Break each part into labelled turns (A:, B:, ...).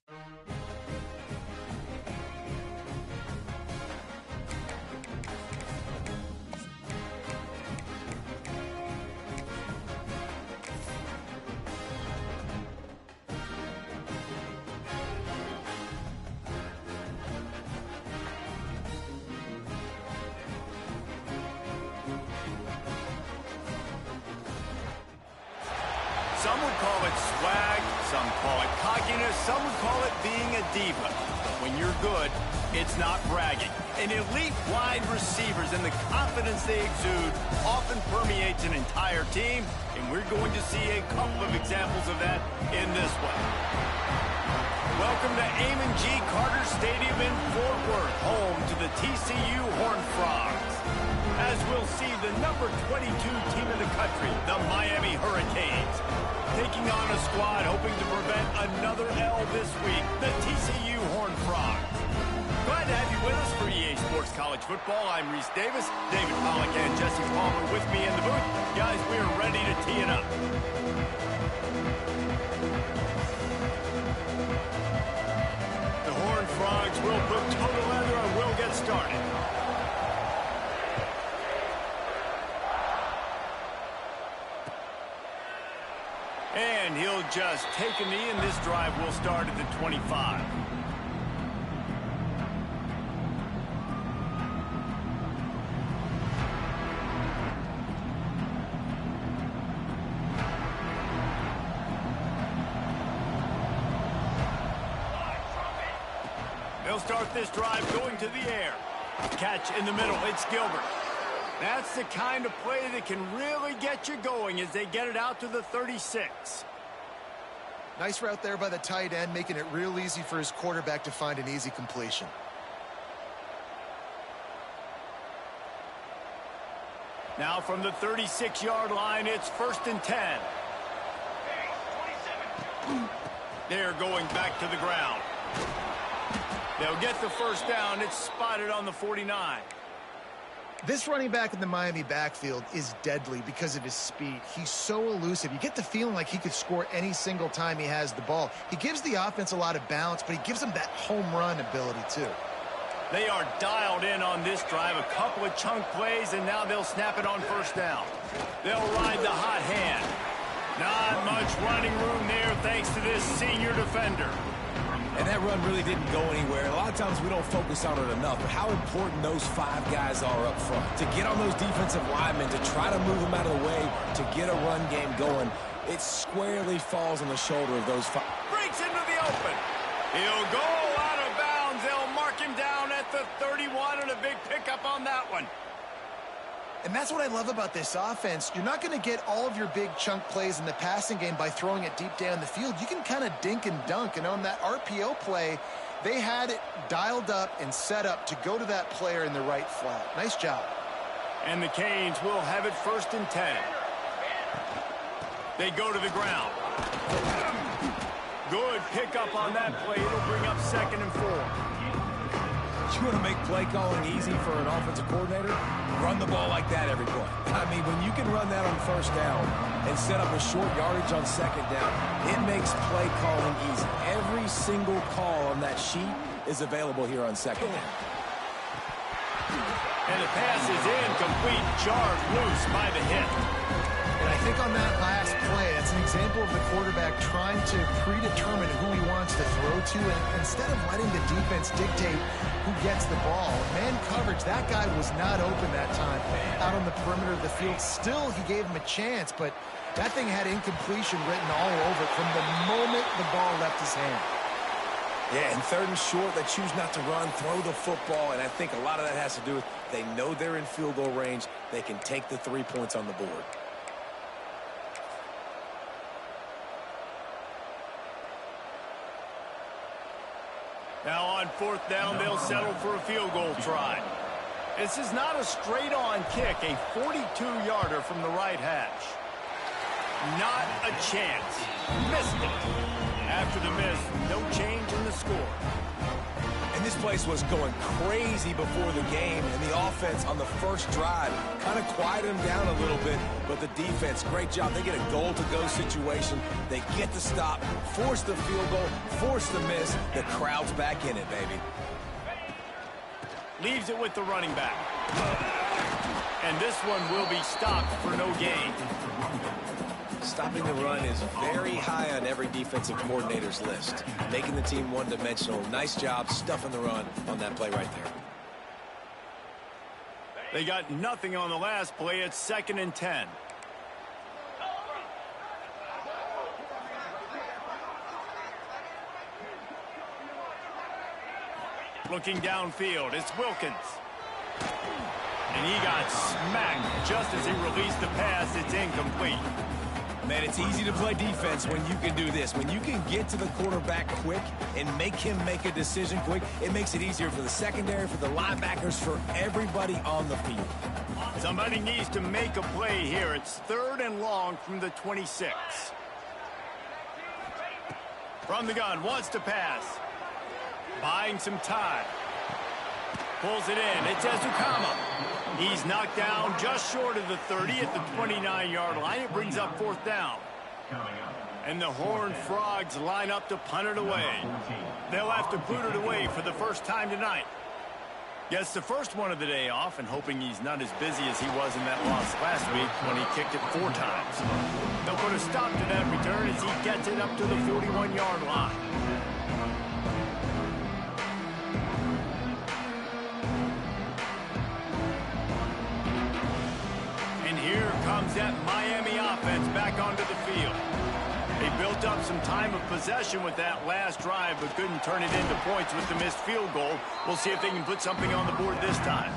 A: Some would call it swag, some call it cockiness, some would call it being a diva. But when you're good, it's not bragging. And elite wide receivers and the confidence they exude often permeates an entire team, and we're going to see a couple of examples of that in this one. Welcome to Amon G. Carter Stadium in Fort Worth, home to the TCU Horned Frogs. As we'll see the number 22 team in the country, the Miami Hurricanes, taking on a squad hoping to prevent another L this week, the TCU Horned Frogs. Glad to have you with us for EA Sports College Football. I'm Reese Davis, David Pollack and Jesse Palmer with me in the booth. Guys, we are ready to tee it up. The Horned Frogs will put total leather and we'll get started. And he'll just take a knee, and this drive will start at the 25. They'll start this drive going to the air. Catch in the middle. It's Gilbert. That's the kind of play that can really get you going as they get it out to the 36.
B: Nice route there by the tight end, making it real easy for his quarterback to find an easy completion.
A: Now from the 36-yard line, it's 1st and 10. They're going back to the ground. They'll get the first down. It's spotted on the 49.
B: This running back in the Miami backfield is deadly because of his speed. He's so elusive. You get the feeling like he could score any single time he has the ball. He gives the offense a lot of balance, but he gives them that home run ability too.
A: They are dialed in on this drive. A couple of chunk plays, and now they'll snap it on 1st down. They'll ride the hot hand. Not much running room there thanks to this senior defender.
C: And that run really didn't go anywhere. A lot of times we don't focus on it enough, but how important those 5 guys are up front. To get on those defensive linemen, to try to move them out of the way, to get a run game going, it squarely falls on the shoulder of those 5.
A: Breaks into the open. He'll go out of bounds. They'll mark him down at the 31, and a big pickup on that one.
B: And that's what I love about this offense. You're not going to get all of your big chunk plays in the passing game by throwing it deep down the field. You can kind of dink and dunk. And on that RPO play, they had it dialed up and set up to go to that player in the right flat. Nice job.
A: And the Canes will have it 1st and 10. They go to the ground. Good pickup on that play. It'll bring up 2nd and 4.
C: You want to make play calling easy for an offensive coordinator? Run the ball like that every play. I mean, when you can run that on 1st down and set up a short yardage on 2nd down, it makes play calling easy. Every single call on that sheet is available here on 2nd down.
A: And the pass is incomplete, jarred loose by the hit.
B: And I think on that last play, it's an example of the quarterback trying to predetermine who he wants to throw to, and instead of letting the defense dictate who gets the ball. Man coverage, that guy was not open that time out on the perimeter of the field. Still, he gave him a chance, but that thing had incompletion written all over it from the moment the ball left his hand.
C: Yeah, and 3rd and short, they choose not to run, throw the football, and I think a lot of that has to do with they know they're in field goal range. They can take the 3 points on the board.
A: Now on 4th down, they'll settle for a field goal try. This is not a straight-on kick, a 42-yarder from the right hash. Not a chance. Missed it. After the miss, no change in the score.
C: And this This place was going crazy before the game, and the offense on the first drive kind of quieted them down a little bit, but the defense, great job. They get a goal-to-go situation. They get the stop, force the field goal, force the miss. The crowd's back in it, baby.
A: Leaves it with the running back. And this one will be stopped for no gain.
C: Stopping the run is very high on every defensive coordinator's list. Making the team one-dimensional. Nice job stuffing the run on that play right there.
A: They got nothing on the last play. It's 2nd and 10. Looking downfield, it's Wilkins. And he got smacked just as he released the pass. It's incomplete.
C: Man, it's easy to play defense when you can do this. When you can get to the quarterback quick and make him make a decision quick, it makes it easier for the secondary, for the linebackers, for everybody on the field.
A: Somebody needs to make a play here. It's 3rd and long from the 26. From the gun, wants to pass. Buying some time. Pulls it in. It's Ezukama. He's knocked down just short of the 30 at the 29-yard line. It brings up 4th down. And the Horned Frogs line up to punt it away. They'll have to boot it away for the first time tonight. Gets the first one of the day off, and hoping he's not as busy as he was in that loss last week when he kicked it 4 times. They'll put a stop to that return as he gets it up to the 41-yard line. Here comes that Miami offense back onto the field. They built up some time of possession with that last drive, but couldn't turn it into points with the missed field goal. We'll see if they can put something on the board this time.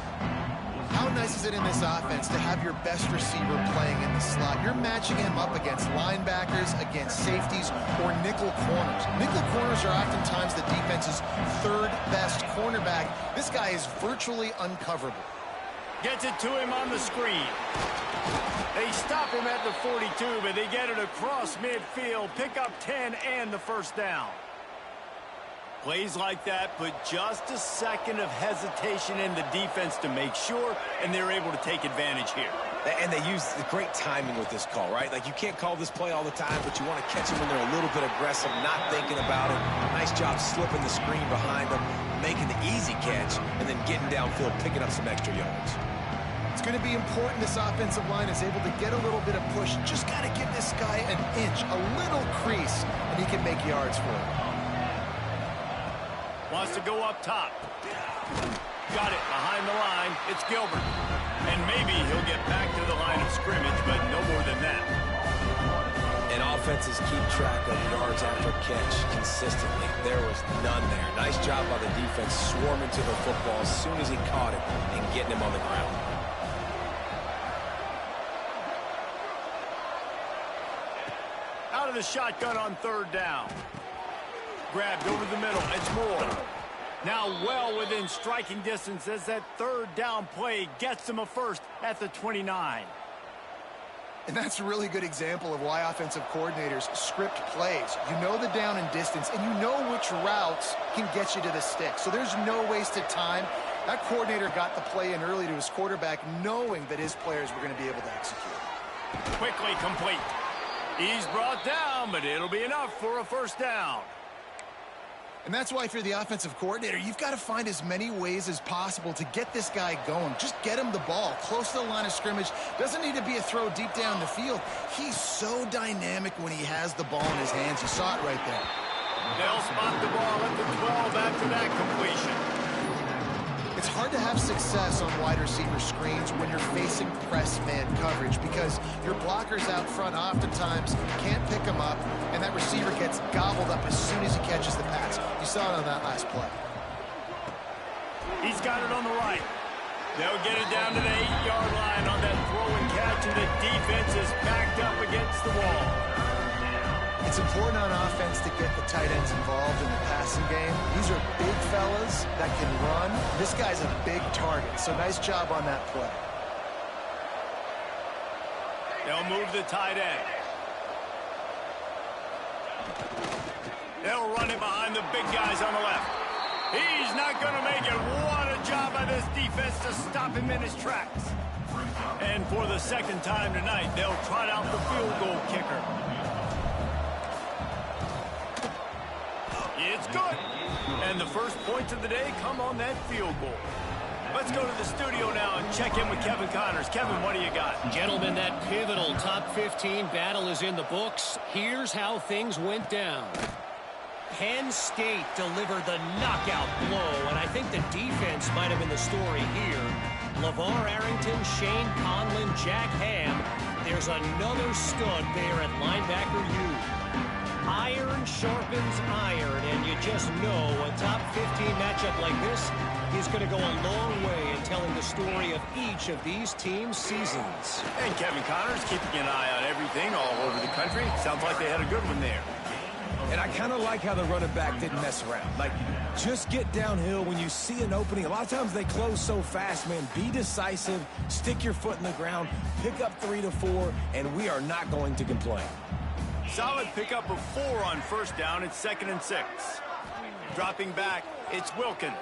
B: How nice is it in this offense to have your best receiver playing in the slot? You're matching him up against linebackers, against safeties, or nickel corners. Nickel corners are oftentimes the defense's 3rd best cornerback. This guy is virtually uncoverable.
A: Gets it to him on the screen. They stop him at the 42, but they get it across midfield, pick up 10 and the first down. Plays like that put just a second of hesitation in the defense to make sure, and they're able to take advantage here.
C: And they use the great timing with this call, right? Like, you can't call this play all the time, but you want to catch them when they're a little bit aggressive, not thinking about it. Nice job slipping the screen behind them, making the easy catch, and then getting downfield, picking up some extra yards.
B: It's going to be important this offensive line is able to get a little bit of push. Just got to give this guy an inch, a little crease, and he can make yards for it.
A: Wants to go up top. Got it behind the line. It's Gilbert. And maybe he'll get back to the line of scrimmage, but no more than that.
C: And offenses keep track of yards after catch consistently. There was none there. Nice job by the defense swarming to the football as soon as he caught it and getting him on the ground.
A: Out of the shotgun on 3rd down. Grabbed over the middle. It's Moore. Now well within striking distance as that 3rd down play gets them a first at the 29.
B: And that's a really good example of why offensive coordinators script plays. You know the down and distance, and you know which routes can get you to the stick. So there's no wasted time. That coordinator got the play in early to his quarterback, knowing that his players were going to be able to execute.
A: Quickly complete. He's brought down, but it'll be enough for a first down.
B: And that's why if you're the offensive coordinator, you've got to find as many ways as possible to get this guy going. Just get him the ball close to the line of scrimmage. Doesn't need to be a throw deep down the field. He's so dynamic when he has the ball in his hands. You saw it right there.
A: They'll spot the ball at the 12 after that completion.
B: It's hard to have success on wide receiver screens when you're facing press man coverage because your blockers out front oftentimes can't pick them up, and that receiver gets gobbled up as soon as he catches the pass. You saw it on that last play.
A: He's got it on the right. They'll get it down to the 8-yard line on that throw and catch, and the defense is backed up against the wall.
B: It's important on offense to get the tight ends involved in the passing game. These are big fellas that can run. This guy's a big target, so nice job on that play.
A: They'll move the tight end. They'll run it behind the big guys on the left. He's not going to make it. What a job by this defense to stop him in his tracks. And for the second time tonight, they'll trot out the field goal kicker. It's good. And the first points of the day come on that field goal. Let's go to the studio now and check in with Kevin Connors. Kevin, what do you got?
D: Gentlemen, that pivotal top 15 battle is in the books. Here's how things went down. Penn State delivered the knockout blow, and I think the defense might have been the story here. LeVar Arrington, Shane Conlon, Jack Ham. There's another stud there at linebacker U. Iron sharpens iron, and you just know a top 15 matchup like this is going to go a long way in telling the story of each of these teams' seasons.
A: And Kevin Connors keeping an eye on everything all over the country. Sounds like they had a good one there.
C: And I kind of like how the running back didn't mess around. Like, just get downhill when you see an opening. A lot of times they close so fast, man. Be decisive, stick your foot in the ground, pick up 3 to 4, and we are not going to complain.
A: Solid pickup of 4 on first down. It's 2nd and 6. Dropping back, it's Wilkins.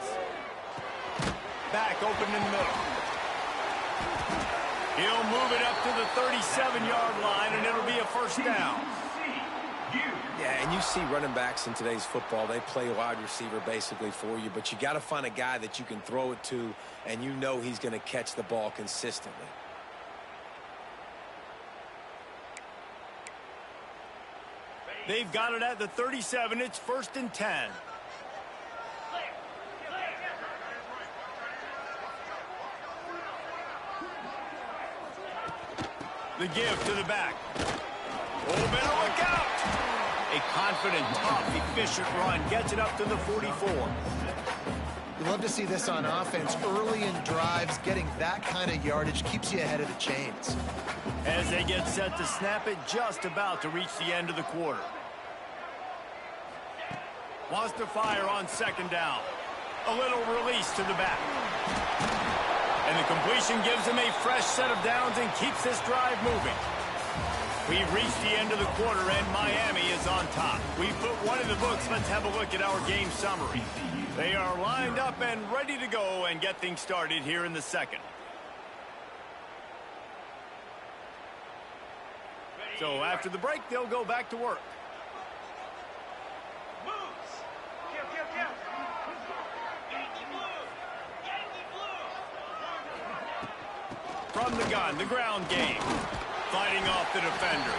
A: Back open in the middle. He'll move it up to the 37-yard line, and it'll be a first down.
C: Yeah, and you see running backs in today's football, they play wide receiver basically for you, but you got to find a guy that you can throw it to, and you know he's going to catch the ball consistently.
A: They've got it at the 37. It's 1st and 10. The give to the back. Oh, better look out. A confident, tough, efficient run gets it up to the 44.
B: You love to see this on offense. Early in drives, getting that kind of yardage keeps you ahead of the chains.
A: As they get set to snap it, just about to reach the end of the quarter. Wants to fire on 2nd down. A little release to the back. And the completion gives him a fresh set of downs and keeps this drive moving. We've reached the end of the quarter, and Miami is on top. We've put one in the books. Let's have a look at our game summary. They are lined up and ready to go and get things started here in the second. So after the break, they'll go back to work. From the gun, the ground game. Fighting off the defender.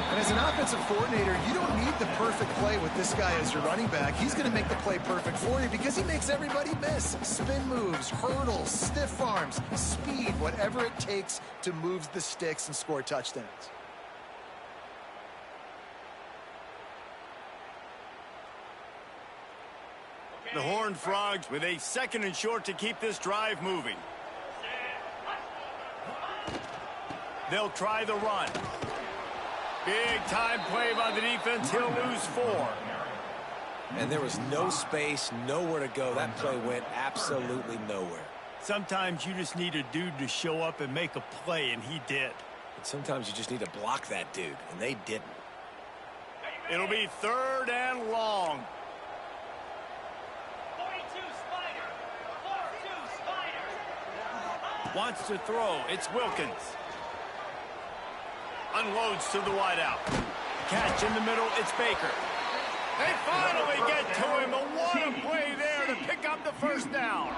B: And as an offensive coordinator, you don't need the perfect play with this guy as your running back. He's going to make the play perfect for you because he makes everybody miss. Spin moves, hurdles, stiff arms, speed, whatever it takes to move the sticks and score touchdowns.
A: The Horned Frogs with a 2nd and short to keep this drive moving. They'll try the run. Big time play by the defense. He'll lose 4.
C: And there was no space, nowhere to go. That play went absolutely nowhere.
A: Sometimes you just need a dude to show up and make a play, and he did.
C: And sometimes you just need to block that dude, and they didn't.
A: It'll be 3rd and long.
D: 42 Spider. 4-2 Spider.
A: Wants to throw. It's Wilkins. Unloads to the wideout. Catch in the middle. It's Baker. They finally get to him. But what a play there to pick up the first down.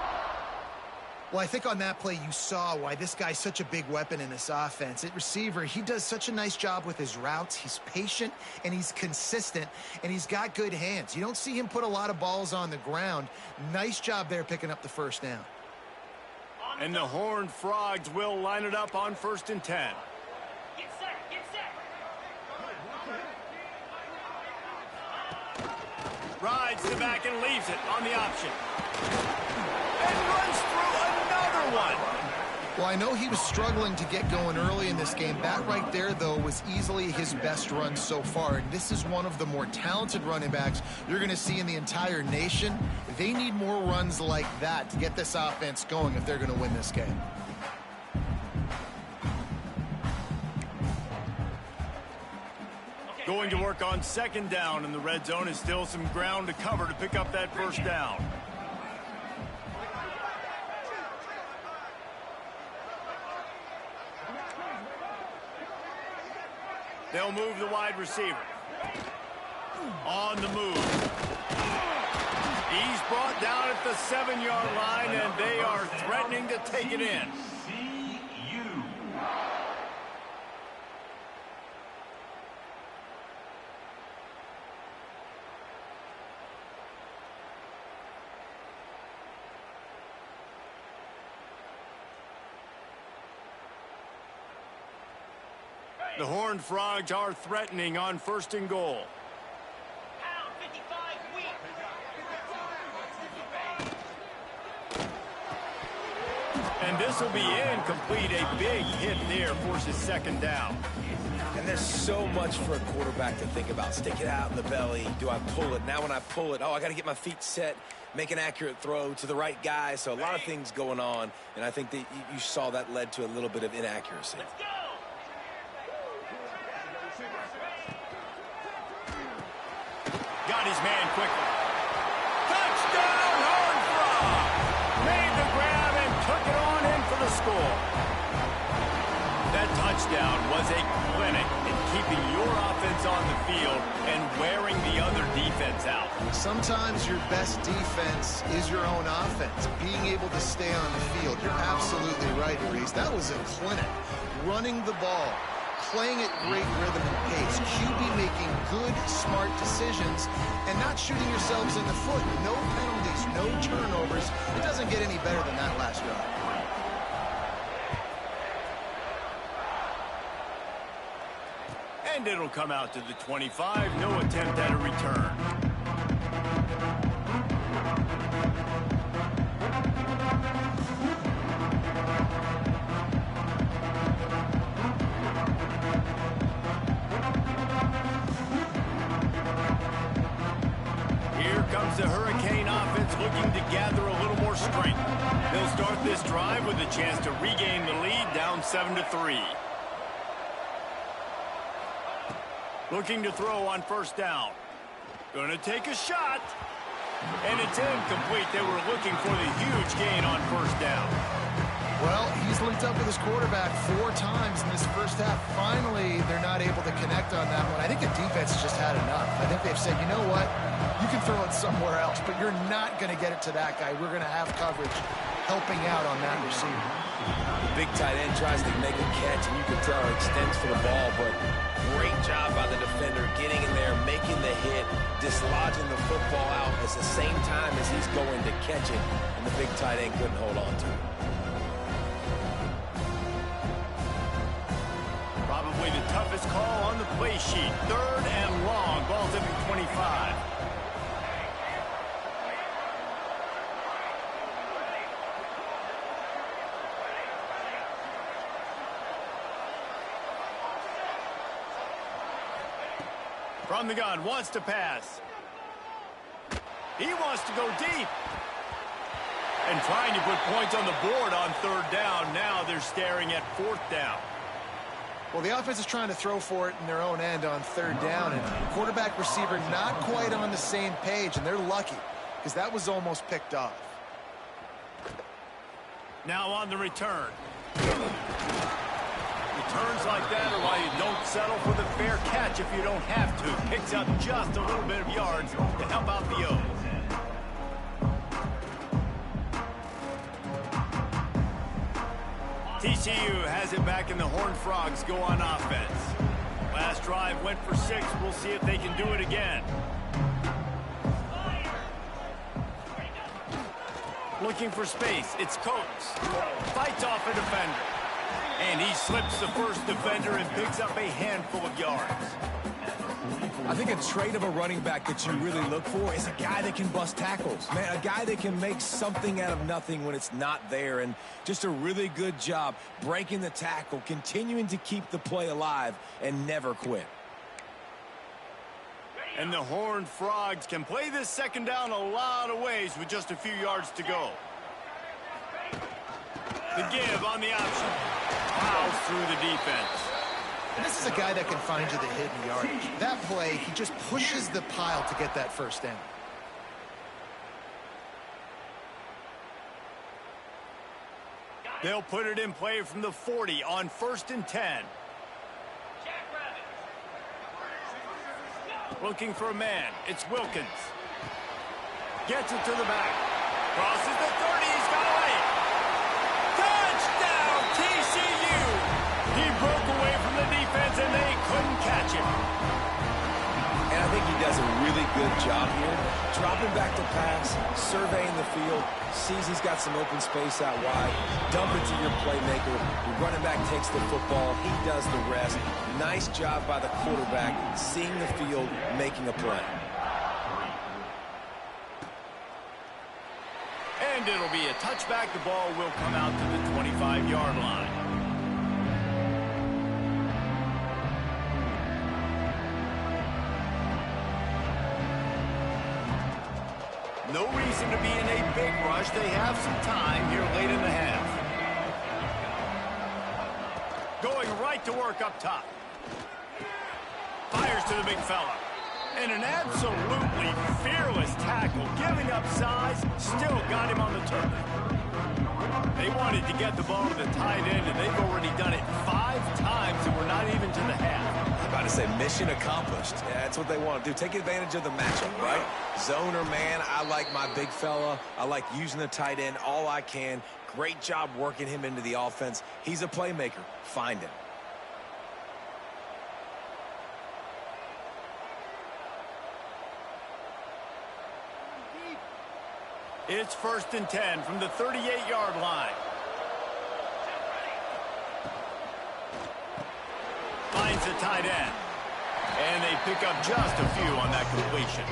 B: Well, I think on that play you saw why this guy's such a big weapon in this offense. At receiver, he does such a nice job with his routes. He's patient, and he's consistent, and he's got good hands. You don't see him put a lot of balls on the ground. Nice job there picking up the first down.
A: And the Horned Frogs will line it up on 1st and 10.
D: Get set, get set.
A: Rides the back and leaves it on the option. And runs through another one.
B: Well, I know he was struggling to get going early in this game. That right there, though, was easily his best run so far. And this is one of the more talented running backs you're going to see in the entire nation. They need more runs like that to get this offense going if they're going to win this game.
A: Going to work on second down, and the red zone is still some ground to cover to pick up that first down. They'll move the wide receiver. On the move. He's brought down at the 7-yard line, and they are threatening to take it in. The Horned Frogs are threatening on 1st and goal. And this will be incomplete. A big hit there forces second down.
C: And there's so much for a quarterback to think about. Stick it out in the belly. Do I pull it? Now when I pull it, oh, I got to get my feet set, make an accurate throw to the right guy. So a lot of things going on, and I think that you saw that led to a little bit of inaccuracy.
A: Let's go. Got his man quickly. Touchdown, Horned Frog! Made the grab and took it on in for the score. That touchdown was a clinic in keeping your offense on the field and wearing the other defense out.
B: Sometimes your best defense is your own offense. Being able to stay on the field. You're absolutely right, Reese. That was a clinic. Running the ball, playing at great rhythm and pace. QB making good, smart decisions and not shooting yourselves in the foot. No penalties, no turnovers. It doesn't get any better than that last drive.
A: And it'll come out to the 25. No attempt at a return. Here comes the Hurricane offense looking to gather a little more strength. They'll start this drive with a chance to regain the lead down 7-3. Looking to throw on 1st down. Gonna take a shot. And it's incomplete. They were looking for the huge gain on 1st down.
B: Well, he's linked up with his quarterback 4 times in this first half. Finally, they're not able to connect on that one. I think the defense just had enough. I think they've said, you know what? You can throw it somewhere else, but you're not going to get it to that guy. We're going to have coverage helping out on that receiver.
C: The big tight end tries to make a catch, and you can tell it extends for the ball, but great job by the defender getting in there, making the hit, dislodging the football out at the same time as he's going to catch it, and the big tight end couldn't hold on to it.
A: Probably the toughest call on the play sheet. 3rd and long. Ball's up at 25. From the gun, wants to pass. He wants to go deep. And trying to put points on the board on 3rd down. Now they're staring at 4th down.
B: Well, the offense is trying to throw for it in their own end on 3rd down, and quarterback receiver not quite on the same page, and they're lucky because that was almost picked off.
A: Now on the return. Returns like that are why you don't settle for the fair catch if you don't have to. Picks up just a little bit of yards to help out the O's. TCU has it back, and the Horned Frogs go on offense. Last drive went for 6. We'll see if they can do it again. Looking for space. It's Coates. Fights off a defender. And he slips the first defender and picks up a handful of yards.
C: I think a trait of a running back that you really look for is a guy that can bust tackles. Man, a guy that can make something out of nothing when it's not there. And just a really good job breaking the tackle, continuing to keep the play alive, and never quit.
A: And the Horned Frogs can play this second down a lot of ways with just a few yards to go. The give on the option. Plows through the defense.
B: And this is a guy that can find you the hidden yardage. That play, he just pushes the pile to get that first down.
A: They'll put it in play from the 40 on 1st and 10. Looking for a man. It's Wilkins. Gets it to the back. Crosses the 30. He's got away. Touchdown, TCU. He broke away from the defense, and they couldn't catch him.
C: And I think he does a really good job here. Dropping back to pass, surveying the field, sees he's got some open space out wide, dump it to your playmaker. The running back takes the football. He does the rest. Nice job by the quarterback, seeing the field, making a play.
A: And it'll be a touchback. The ball will come out to the 25-yard line. No reason to be in a big rush. They have some time here late in the half. Going right to work up top. Fires to the big fella. And an absolutely fearless tackle. Giving up size, still got him on the turf. They wanted to get the ball to the tight end, and they've already done it 5 times, and we're not even to the half.
C: I'm about to say mission accomplished. Yeah, that's what they want to do. Take advantage of the matchup, right? Zone or man, I like my big fella. I like using the tight end all I can. Great job working him into the offense. He's a playmaker. Find him.
A: It's 1st and 10 from the 38-yard line. Finds the tight end. And they pick up just a few on that completion.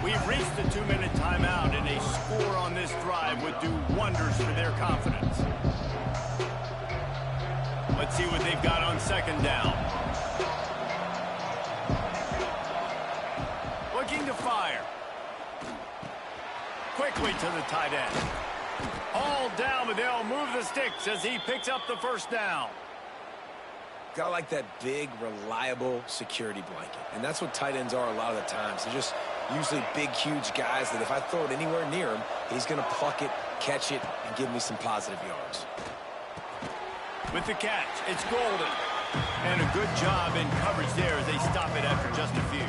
A: We've reached the 2-minute timeout, and a score on this drive would do wonders for their confidence. Let's see what they've got on 2nd down. Looking to fire. Quickly to the tight end. All down, but they'll move the sticks as he picks up the 1st down.
C: Got like that big, reliable security blanket. And that's what tight ends are a lot of the times. They're just usually big, huge guys that if I throw it anywhere near him, he's going to pluck it, catch it, and give me some positive yards.
A: With the catch, it's Golden. And a good job in coverage there as they stop it after just a few.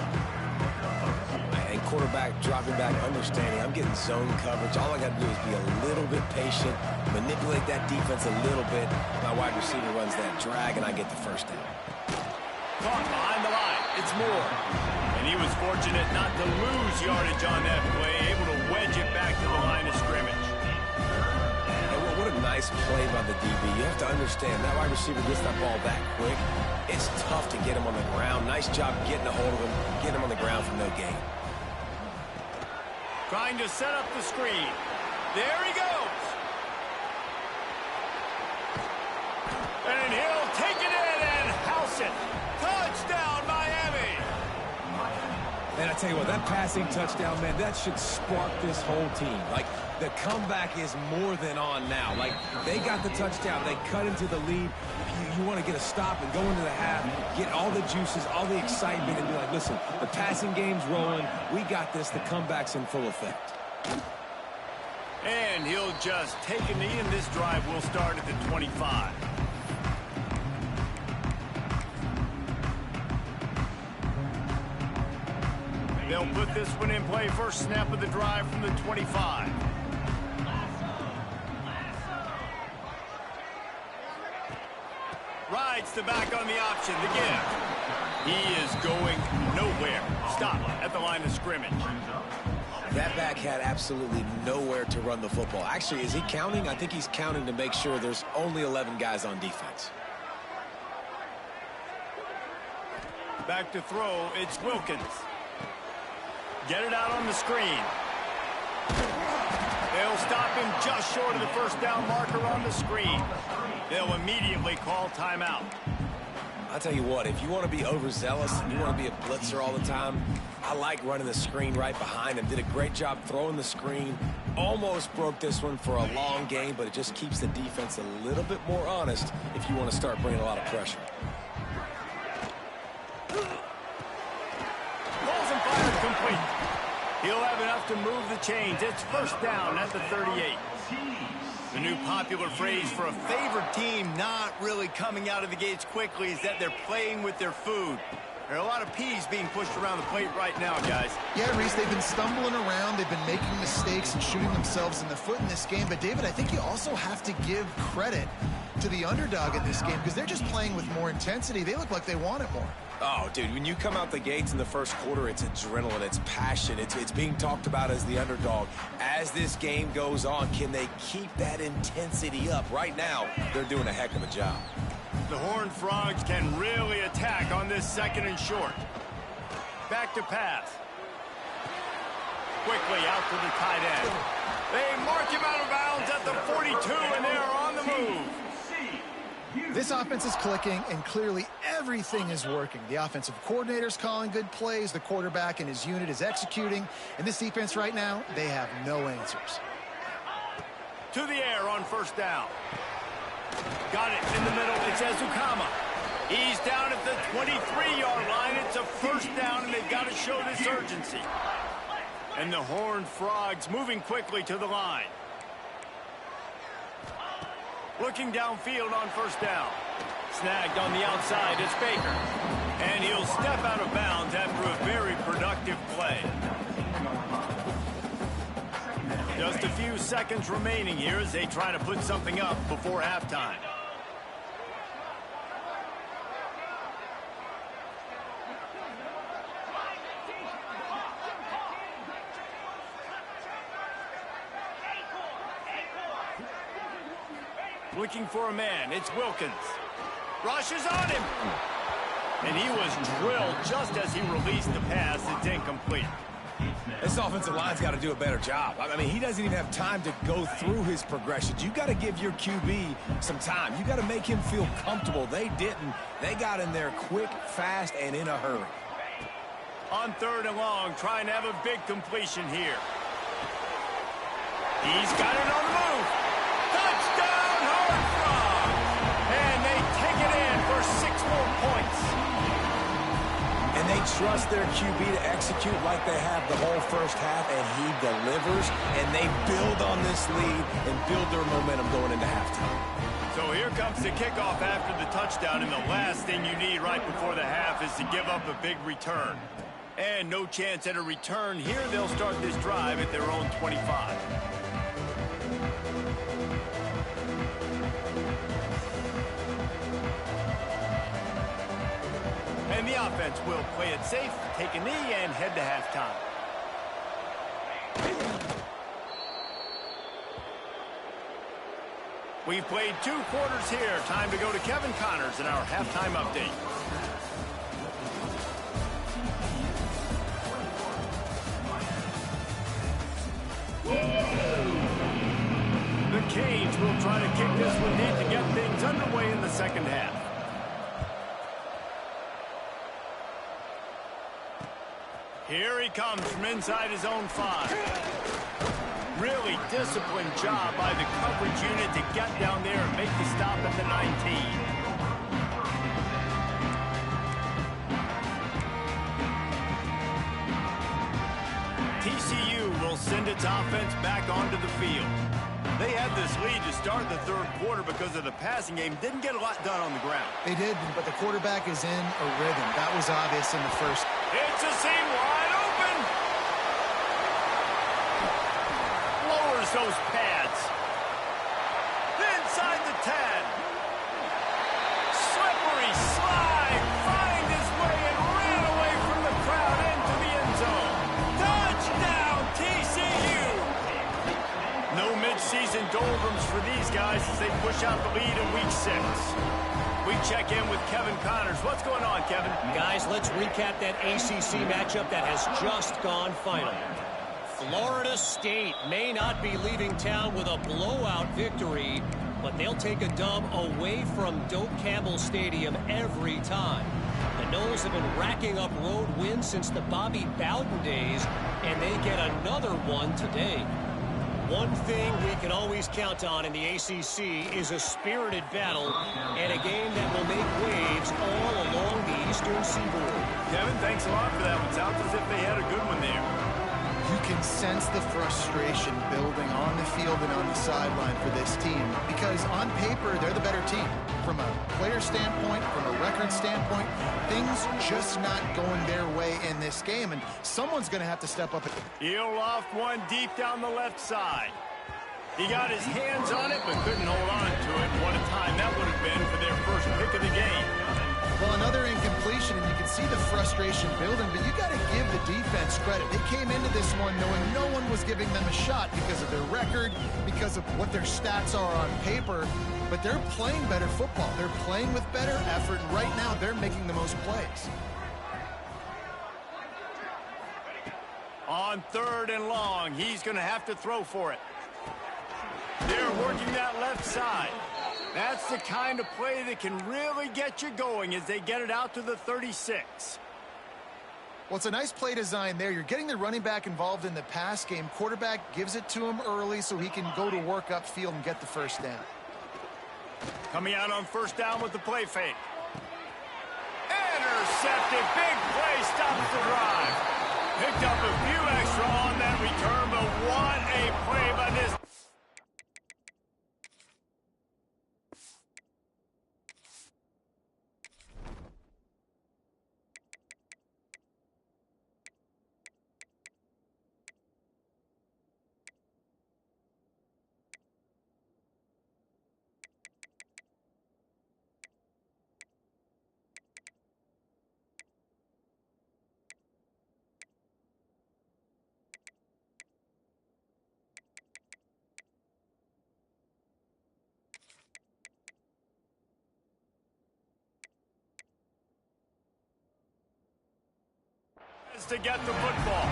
C: And quarterback dropping back, understanding I'm getting zone coverage. All I got to do is be a little bit patient, manipulate that defense a little bit. My wide receiver runs that drag, and I get the 1st down.
A: Caught behind the line. It's Moore. And he was fortunate not to lose yardage on that play, able to wedge it back to the line of scrimmage.
C: And what a nice play by the DB. You have to understand, that wide receiver gets that ball that quick. It's tough to get him on the ground. Nice job getting a hold of him, getting him on the ground for no gain.
A: Trying to set up the screen. There he goes. And he'll take it in and house it. Touchdown, Miami.
C: And I tell you what, that passing touchdown, man, that should spark this whole team. Like, the comeback is more than on now. Like, they got the touchdown. They cut into the lead. You want to get a stop and go into the half, get all the juices, all the excitement, and be like, listen, the passing game's rolling. We got this. The comeback's in full effect.
A: And he'll just take a knee, and this drive will start at the 25. They'll put this one in play. First snap of the drive from the 25. Rides the back on the option, the give. He is going nowhere. Stop at the line of scrimmage.
C: That back had absolutely nowhere to run the football. Actually, is he counting? I think he's counting to make sure there's only 11 guys on defense.
A: Back to throw, it's Wilkins. Get it out on the screen. They'll stop him just short of the 1st down marker on the screen. They'll immediately call timeout.
C: I'll tell you what, if you want to be overzealous and you want to be a blitzer all the time, I like running the screen right behind him. Did a great job throwing the screen. Almost broke this one for a long game, but it just keeps the defense a little bit more honest if you want to start bringing a lot of pressure.
A: He'll have enough to move the chains. It's first down at the 38. The new popular phrase for a favored team not really coming out of the gates quickly is that they're playing with their food. There are a lot of peas being pushed around the plate right now, guys.
B: Yeah, Reese, they've been stumbling around. They've been making mistakes and shooting themselves in the foot in this game. But, David, I think you also have to give credit to the underdog in this game because they're just playing with more intensity. They look like they want it more.
C: Oh, dude, when you come out the gates in the first quarter, it's adrenaline, it's passion, it's being talked about as the underdog. As this game goes on, can they keep that intensity up? Right now, they're doing a heck of a job.
A: The Horned Frogs can really attack on this second and short. Back to pass. Quickly out to the tight end. They mark him out of bounds at the 42, and they are on the move.
B: This offense is clicking, and clearly everything is working. The offensive coordinator's calling good plays. The quarterback and his unit is executing. And this defense right now, they have no answers.
A: To the air on first down. Got it in the middle. It's Ezukama. He's down at the 23-yard line. It's a first down, and they've got to show this urgency. And the Horned Frogs moving quickly to the line. Looking downfield on first down. Snagged on the outside. It's Baker. And he'll step out of bounds after a very productive play. Just a few seconds remaining here as they try to put something up before halftime. Looking for a man. It's Wilkins. Rushes on him. And he was drilled just as he released the pass. It's incomplete.
C: This offensive line's got to do a better job. I mean, he doesn't even have time to go through his progressions. You got to give your QB some time. You got to make him feel comfortable. They didn't. They got in there quick, fast, and in a hurry.
A: On third and long, trying to have a big completion here. He's got it on the move. Touchdown, Horned Frogs! And they take it in for 6 more points.
C: And they trust their QB to execute like they have the whole first half, and he delivers, and they build on this lead and build their momentum going into halftime.
A: So here comes the kickoff after the touchdown, and the last thing you need right before the half is to give up a big return. And no chance at a return here. They'll start this drive at their own 25. And the offense will play it safe, take a knee, and head to halftime. We've played 2 quarters here. Time to go to Kevin Connors in our halftime update. The Canes will try to kick this one deep to get things underway in the second half. Here he comes from inside his own 5. Really disciplined job by the coverage unit to get down there and make the stop at the 19. TCU will send its offense back onto the field. They had this lead to start the third quarter because of the passing game. Didn't get a lot done on the ground.
B: They did, but the quarterback is in a rhythm. That was obvious in the first.
A: It's a seam wide open. Lowers those pads. Inside the 10. Slippery slide. Find his way and ran away from the crowd into the end zone. Touchdown, TCU. No midseason doldrums for these guys as they push out the lead in week 6. We check in with Kevin Connors. What's going on, Kevin?
D: Guys, let's recap that ACC matchup that has just gone final. Florida State may not be leaving town with a blowout victory, but they'll take a dub away from Doak Campbell Stadium every time. The Noles have been racking up road wins since the Bobby Bowden days, and they get another one today. One thing we can always count on in the ACC is a spirited battle and a game that will make waves all along the Eastern Seaboard.
A: Kevin, thanks a lot for that one. Sounds as if they had a good one there.
B: You can sense the frustration building on the field and on the sideline for this team because on paper, they're the better team. From a player standpoint, from a record standpoint, things just not going their way in this game, and someone's going to have to step up.
A: He'll loft one deep down the left side. He got his hands on it, but couldn't hold on to it. What a time that would have been for their first pick of the game.
B: Well, another incompletion, and you can see the frustration building, but you got to give the defense credit. They came into this one knowing no one was giving them a shot because of their record, because of what their stats are on paper, but they're playing better football. They're playing with better effort, and right now they're making the most plays.
A: On 3rd and long, he's going to have to throw for it. They're working that left side. That's the kind of play that can really get you going as they get it out to the 36.
B: Well, it's a nice play design there. You're getting the running back involved in the pass game. Quarterback gives it to him early so he can go to work upfield and get the first down.
A: Coming out on 1st down with the play fake. Intercepted. Big play stops the drive. Picked up a few extra on that return, but what a play by this. To get the football.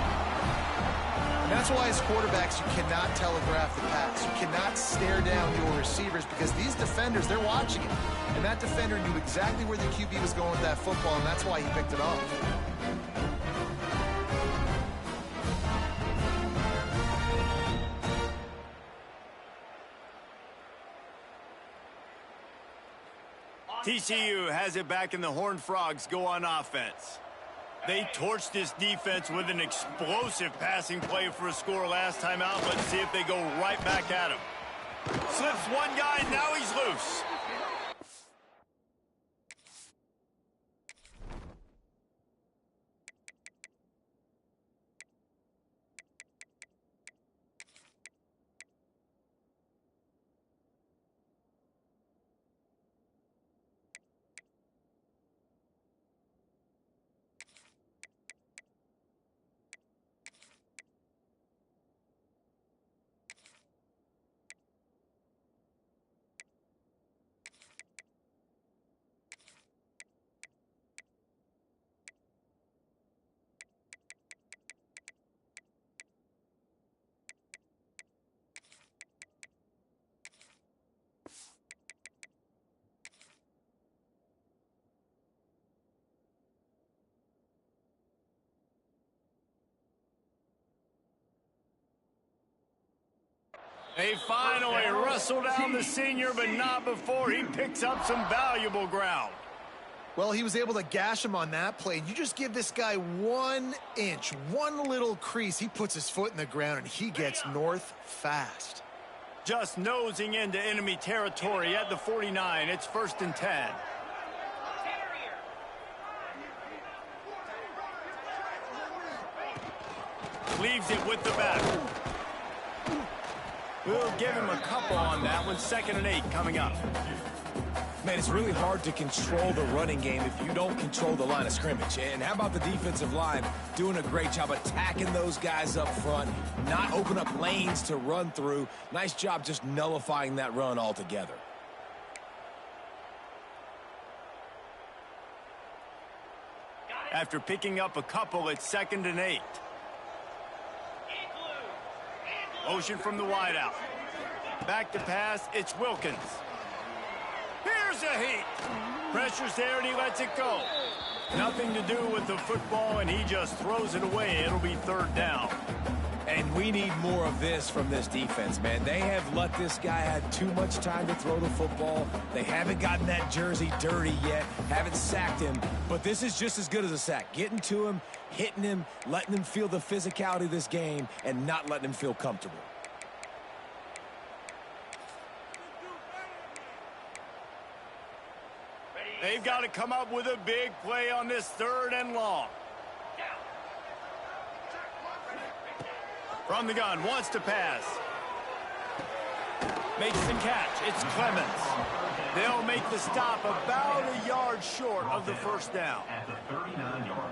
B: And that's why as quarterbacks you cannot telegraph the pass. You cannot stare down your receivers because these defenders, they're watching it. And that defender knew exactly where the QB was going with that football, and that's why he picked it off.
A: TCU has it back, and the Horned Frogs go on offense. They torched this defense with an explosive passing play for a score last time out. Let's see if they go right back at him. Slips one guy, now he's loose. They finally wrestle down the senior, but not before he picks up some valuable ground.
B: Well, he was able to gash him on that play. You just give this guy 1 inch, one little crease. He puts his foot in the ground, and he gets north fast.
A: Just nosing into enemy territory at the 49. It's 1st and 10. Leaves it with the back. We'll give him a couple on that one. 2nd and 8 coming up.
C: Man, it's really hard to control the running game if you don't control the line of scrimmage. And how about the defensive line doing a great job attacking those guys up front, not open up lanes to run through. Nice job just nullifying that run altogether.
A: After picking up a couple, it's 2nd and 8. Motion from the wideout. Back to pass, it's Wilkins. Here's a heat. Pressure's there and he lets it go. Nothing to do with the football and he just throws it away. It'll be 3rd down.
C: And we We need more of this from this defense, man. They have let this guy have too much time to throw the football. They haven't gotten that jersey dirty yet, haven't sacked him. But this is just as good as a sack. Getting to him, hitting him, letting him feel the physicality of this game, and not letting him feel comfortable.
A: They've got to come up with a big play on this 3rd and long. From the gun, wants to pass. Makes the catch. It's Clemens. They'll make the stop about a yard short of the 1st down.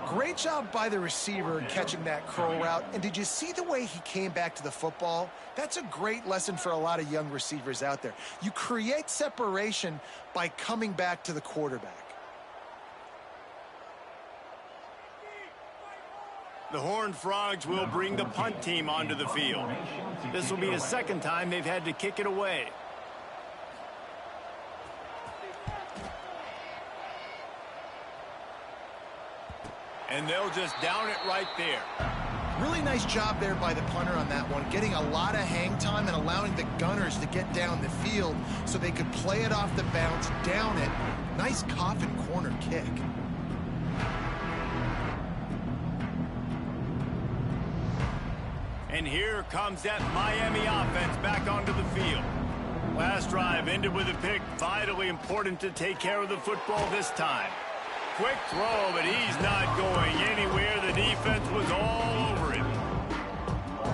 B: Great job by the receiver catching that curl route. And did you see the way he came back to the football? That's a great lesson for a lot of young receivers out there. You create separation by coming back to the quarterback.
A: The Horned Frogs will bring the punt team onto the field. This will be the 2nd time they've had to kick it away. And they'll just down it right there.
B: Really nice job there by the punter on that one, getting a lot of hang time and allowing the Gunners to get down the field so they could play it off the bounce, down it. Nice coffin corner kick.
A: And here comes that Miami offense back onto the field. Last drive ended with a pick. Vitally important to take care of the football this time. Quick throw, but he's not going anywhere. The defense was all over him.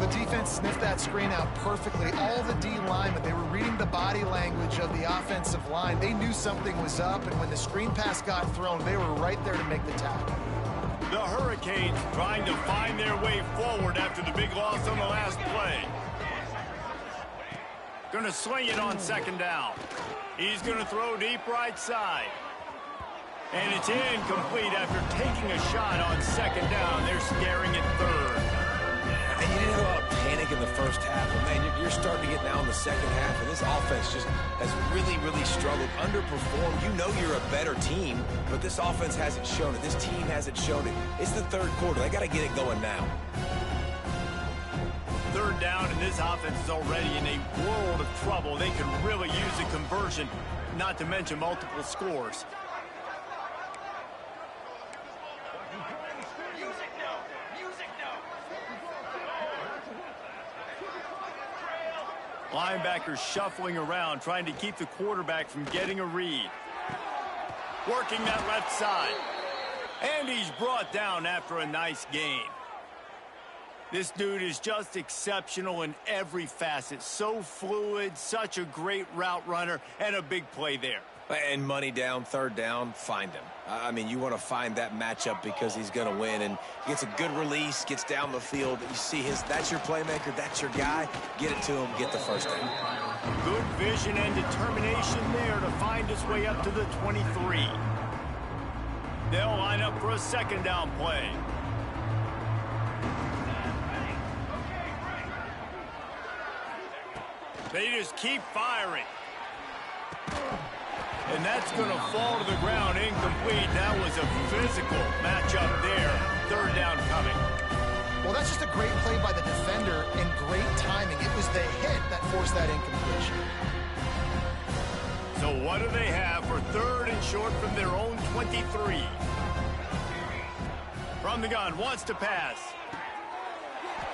B: The defense sniffed that screen out perfectly. All the D linemen, they were reading the body language of the offensive line. They knew something was up, and when the screen pass got thrown, they were right there to make the tackle.
A: The Hurricanes trying to find their way forward after the big loss on the last play. Going to sling it on 2nd down. He's going to throw deep right side. And it's incomplete after taking a shot on 2nd down. They're scaring it 3rd.
C: And you didn't have a lot of panic in the 1st half. But man, you're starting to get now in the 2nd half. And this offense just has really, really struggled, underperformed. You know you're a better team, but this offense hasn't shown it. This team hasn't shown it. It's the 3rd quarter. They got to get it going now.
A: 3rd down, and this offense is already in a world of trouble. They could really use a conversion, not to mention multiple scores. Linebackers shuffling around, trying to keep the quarterback from getting a read. Working that left side. And he's brought down after a nice gain. This dude is just exceptional in every facet. So fluid, such a great route runner, and a big play there.
C: And money down, 3rd down, find him. I mean, you want to find that matchup because he's going to win. And he gets a good release, gets down the field. You see that's your playmaker, that's your guy. Get it to him, get the 1st down.
A: Good vision and determination there to find his way up to the 23. They'll line up for a 2nd down play. They just keep firing. And that's going to fall to the ground incomplete. That was a physical matchup there. 3rd down coming.
B: Well, that's just a great play by the defender and great timing. It was the hit that forced that incompletion.
A: So what do they have for 3rd and short from their own 23? From the gun, wants to pass.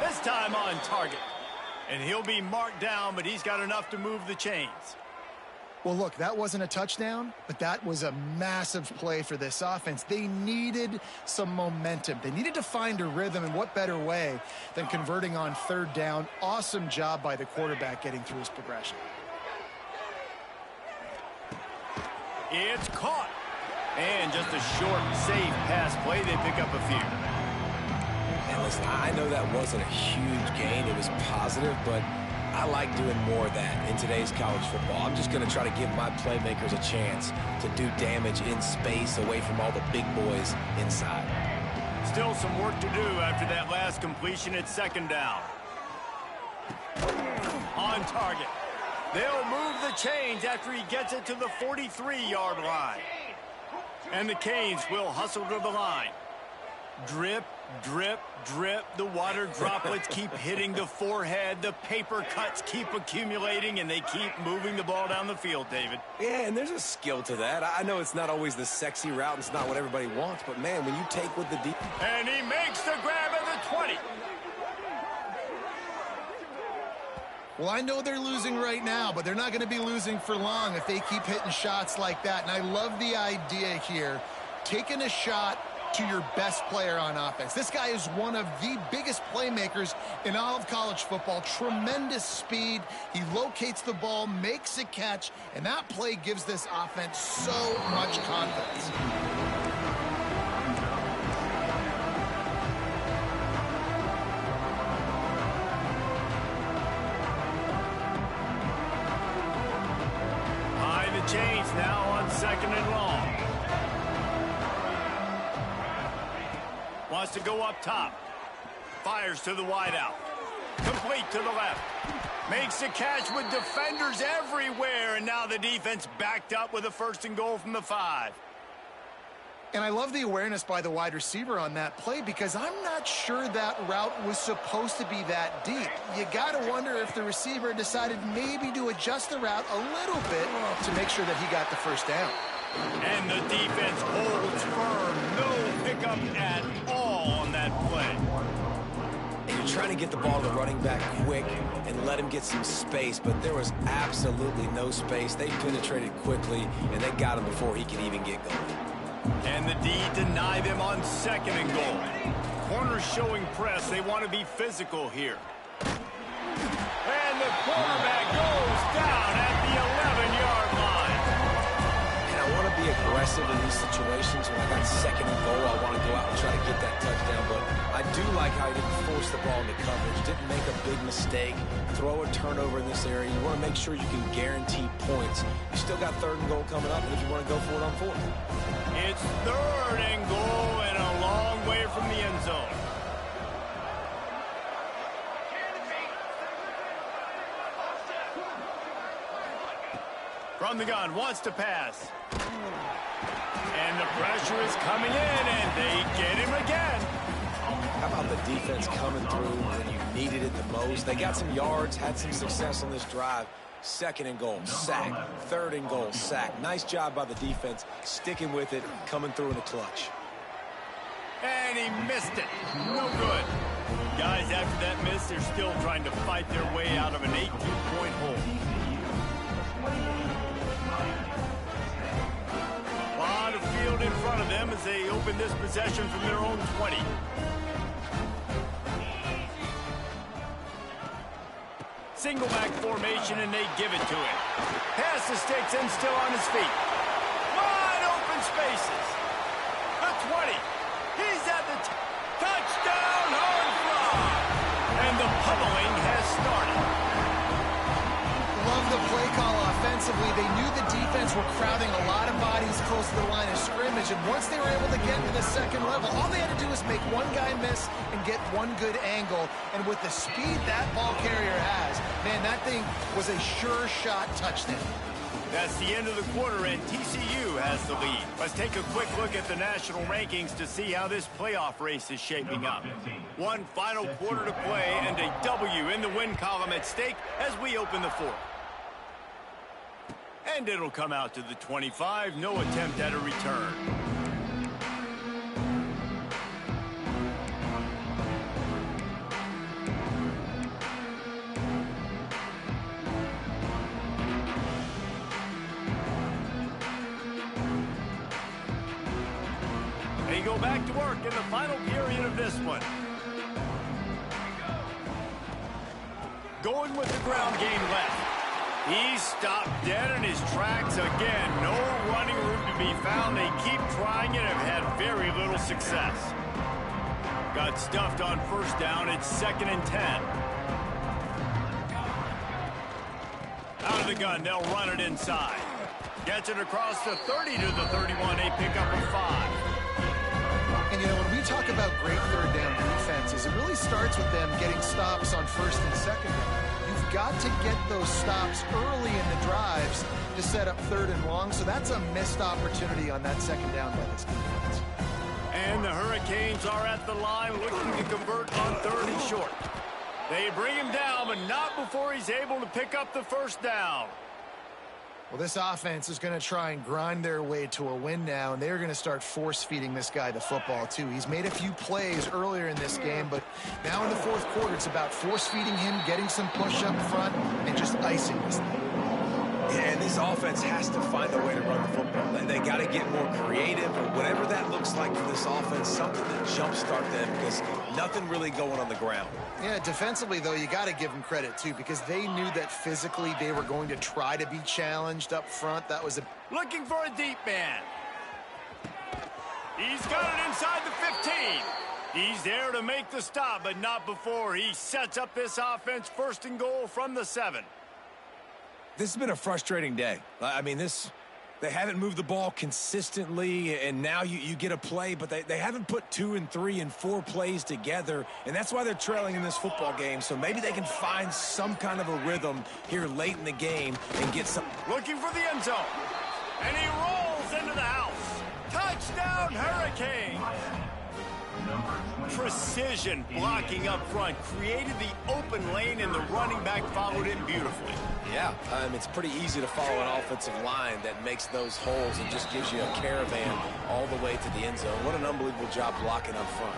A: This time on target. And he'll be marked down, but he's got enough to move the chains.
B: Well, look, that wasn't a touchdown, but that was a massive play for this offense. They needed some momentum. They needed to find a rhythm, and what better way than converting on 3rd down. Awesome job by the quarterback getting through his progression.
A: It's caught. And just a short, safe pass play. They pick up a few.
C: And listen, I know that wasn't a huge gain. It was positive, but I like doing more of that in today's college football. I'm just going to try to give my playmakers a chance to do damage in space away from all the big boys inside.
A: Still some work to do after that last completion at 2nd down. On target. They'll move the chains after he gets it to the 43-yard line. And the Canes will hustle to the line. Drip, Drip, drip, the water droplets keep hitting the forehead, the paper cuts keep accumulating, and they keep moving the ball down the field, David.
C: Yeah, and there's a skill to that. I know it's not always the sexy route, it's not what everybody wants, but man, when you take with the deep...
A: And he makes the grab at the 20.
B: Well, I know they're losing right now, but they're not going to be losing for long if they keep hitting shots like that. And I love the idea here, taking a shot to your best player on offense. This guy is one of the biggest playmakers in all of college football. Tremendous speed. He locates the ball, makes a catch, and that play gives this offense so much confidence.
A: High the chains now on 2nd and long. Wants to go up top. Fires to the wideout. Complete to the left. Makes a catch with defenders everywhere, and now the defense backed up with a 1st and goal from the 5.
B: And I love the awareness by the wide receiver on that play because I'm not sure that route was supposed to be that deep. You got to wonder if the receiver decided maybe to adjust the route a little bit to make sure that he got the 1st down.
A: And the defense holds firm. No pickup at all on that play.
C: And you're trying to get the ball to the running back quick and let him get some space, but there was absolutely no space. They penetrated quickly, and they got him before he could even get going.
A: And the D deny them on 2nd and goal. Corners showing press. They want to be physical here. And the quarterback goes down at the 11-yard line.
C: And I want to be aggressive in these situations. When I got 2nd and goal, I want to go out and try to get that touchdown. But I do like how he didn't force the ball into coverage, didn't make a big mistake, throw a turnover in this area. You want to make sure you can guarantee points. You still got 3rd and goal coming up, and if you want to go for it on 4th.
A: It's 3rd and goal and a long way from the end zone. From the gun, wants to pass. And the pressure is coming in, and they get him again.
C: How about the defense coming through when you needed it the most? They got some yards, had some success on this drive. 2nd and goal, sack. 3rd and goal, sack. Nice job by the defense, sticking with it, coming through in the clutch.
A: And he missed it. No good. Guys, after that miss, they're still trying to fight their way out of an 18-point hole. A lot of field in front of them as they open this possession from their own 20. Single back formation, and they give it to him. Pass the sticks and still on his feet. Wide open spaces. The 20. He's at the touchdown, home fly. And the pummeling has started.
B: Love the play call offensively. They knew the defense were crowding a lot of bodies close to the line of scrimmage, and once they were able to get to the 2nd level, all they had to do was make one guy miss and get one good angle. And with the speed that ball carrier has, man, that thing was a sure shot touchdown.
A: That's the end of the quarter, and TCU has the lead. Let's take a quick look at the national rankings to see how this playoff race is shaping up. One final quarter to play, and a W in the win column at stake as we open the 4th. And it'll come out to the 25. No attempt at a return. They go back to work in the final period of this one. Going with the ground game left. He stopped dead in his tracks again. No running room to be found. They keep trying it and have had very little success. Got stuffed on 1st down. It's 2nd and 10. Out of the gun, they'll run it inside. Gets it across the 30 to the 31. A pickup of 5.
B: And, you know, when we talk about great 3rd down defenses, it really starts with them getting stops on 1st and 2nd down. You've got to get those stops early in the drives to set up 3rd and long, so that's a missed opportunity on that 2nd down by this defense.
A: And the Hurricanes are at the line looking to convert on 3rd and short. They bring him down, but not before he's able to pick up the first down.
B: Well, this offense is going to try and grind their way to a win now, and they're going to start force-feeding this guy the football, too. He's made a few plays earlier in this game, but now in the 4th quarter, it's about force-feeding him, getting some push up front, and just icing this thing.
C: Yeah, and this offense has to find a way to run the football. They got to get more creative, or whatever that looks like for this offense, something to jumpstart them, because nothing really going on the ground.
B: Yeah, defensively, though, you got to give them credit, too, because they knew that physically they were going to try to be challenged up front. That was a...
A: Looking for a deep man. He's got it inside the 15. He's there to make the stop, but not before he sets up this offense 1st and goal from the 7.
C: This has been a frustrating day. I mean, they haven't moved the ball consistently, and now you get a play, but they haven't put 2 and 3 and 4 plays together, and that's why they're trailing in this football game. So maybe they can find some kind of a rhythm here late in the game and get some.
A: Looking for the end zone, and he rolls into the house. Touchdown, Hurricane! Precision blocking up front created the open lane, and the running back followed it beautifully.
C: Yeah, it's pretty easy to follow an offensive line that makes those holes and just gives you a caravan all the way to the end zone. What an unbelievable job blocking up front.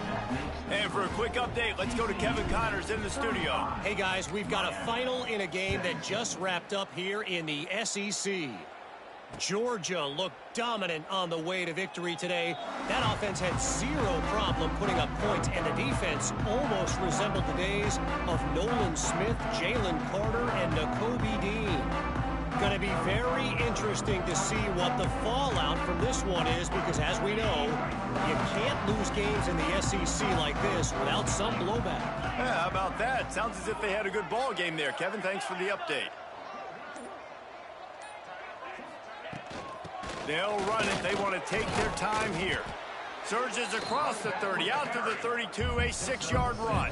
A: And for a quick update, let's go to Kevin Connors in the studio.
D: Hey, guys, we've got a final in a game that just wrapped up here in the SEC. Georgia looked dominant on the way to victory today. That offense had zero problem putting up points, and the defense almost resembled the days of Nolan Smith, Jalen Carter, and Nakobe Dean. Going to be very interesting to see what the fallout from this one is, because as we know, you can't lose games in the SEC like this without some blowback.
A: Yeah, how about that? Sounds as if they had a good ball game there. Kevin, thanks for the update. They'll run it. They want to take their time here. Surges across the 30, out to the 32, a 6-yard run.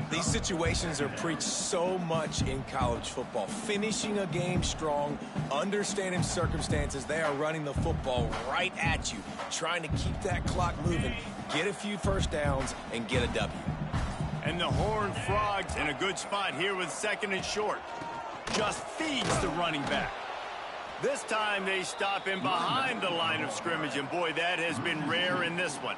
C: These situations are preached so much in college football. Finishing a game strong, understanding circumstances. They are running the football right at you, trying to keep that clock moving, get a few first downs, and get a W.
A: And the Horned Frogs in a good spot here with 2nd and short. Just feeds the running back. This time they stop him behind the line of scrimmage, and boy, that has been rare in this one.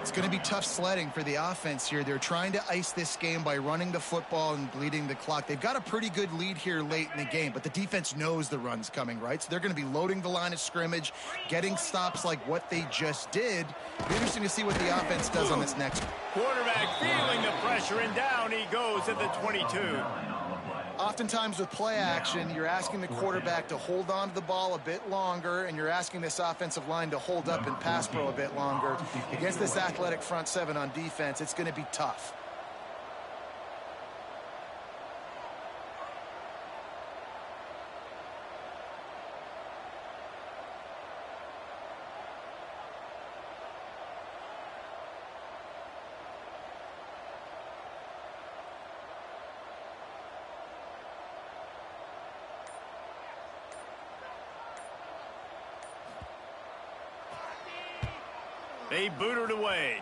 B: It's going to be tough sledding for the offense here. They're trying to ice this game by running the football and bleeding the clock. They've got a pretty good lead here late in the game, but the defense knows the run's coming, right? So they're going to be loading the line of scrimmage, getting stops like what they just did. It'll be interesting to see what the offense does on this next one.
A: Quarterback feeling the pressure, and down he goes at the 22.
B: Oftentimes with play action, you're asking the quarterback to hold on to the ball a bit longer, and you're asking this offensive line to hold up and pass pro a bit longer. Against this athletic front 7 on defense, it's going to be tough.
A: They boot it away.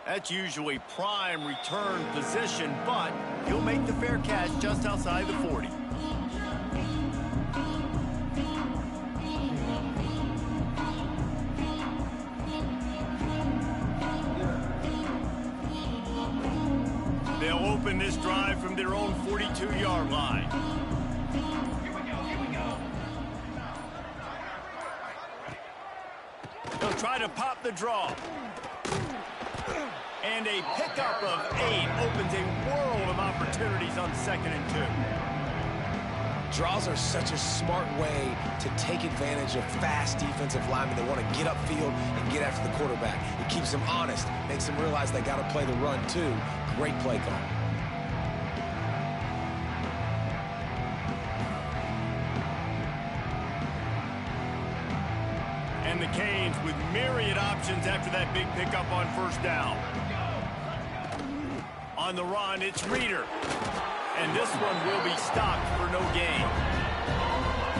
A: That's usually prime return position, but he'll make the fair catch just outside the 40. They'll open this drive from their own 42-yard line. They'll try to pop the draw. And a pickup of 8 opens a world of opportunities on 2nd and 2.
C: Draws are such a smart way to take advantage of fast defensive linemen that want to get upfield and get after the quarterback. It keeps them honest, makes them realize they got to play the run too. Great play call.
A: And the Canes with myriad options after that big pickup on 1st down. On the run, it's Reeder. And this one will be stopped for no gain.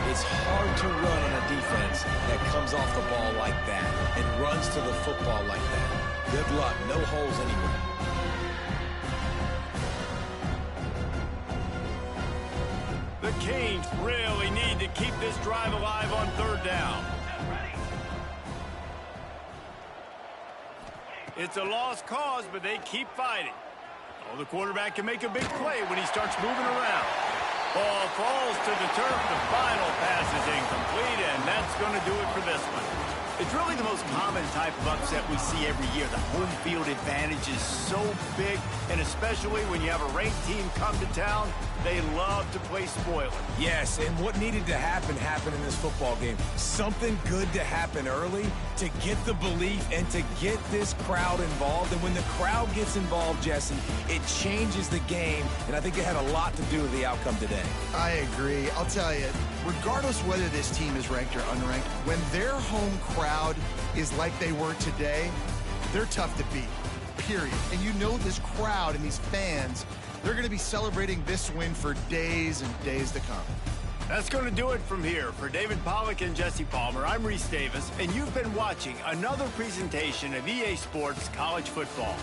C: It's hard to run on a defense that comes off the ball like that and runs to the football like that. Good luck. No holes anywhere.
A: The Canes really need to keep this drive alive on third down. It's a lost cause, but they keep fighting. Oh, the quarterback can make a big play when he starts moving around. Ball falls to the turf. The final pass is incomplete, and that's going to do it for this one. It's really the most common type of upset we see every year. The home field advantage is so big, and especially when you have a ranked team come to town, they love to play spoiler.
C: Yes, and what needed to happen happened in this football game. Something good to happen early to get the belief and to get this crowd involved. And when the crowd gets involved, Jesse, it changes the game, and I think it had a lot to do with the outcome today.
B: I agree. I'll tell you, regardless whether this team is ranked or unranked, when their home crowd is like they were today, they're tough to beat, period. And you know this crowd and these fans, they're going to be celebrating this win for days and days to come.
A: That's going to do it from here. For David Pollack and Jesse Palmer, I'm Reese Davis, and you've been watching another presentation of EA Sports College Football.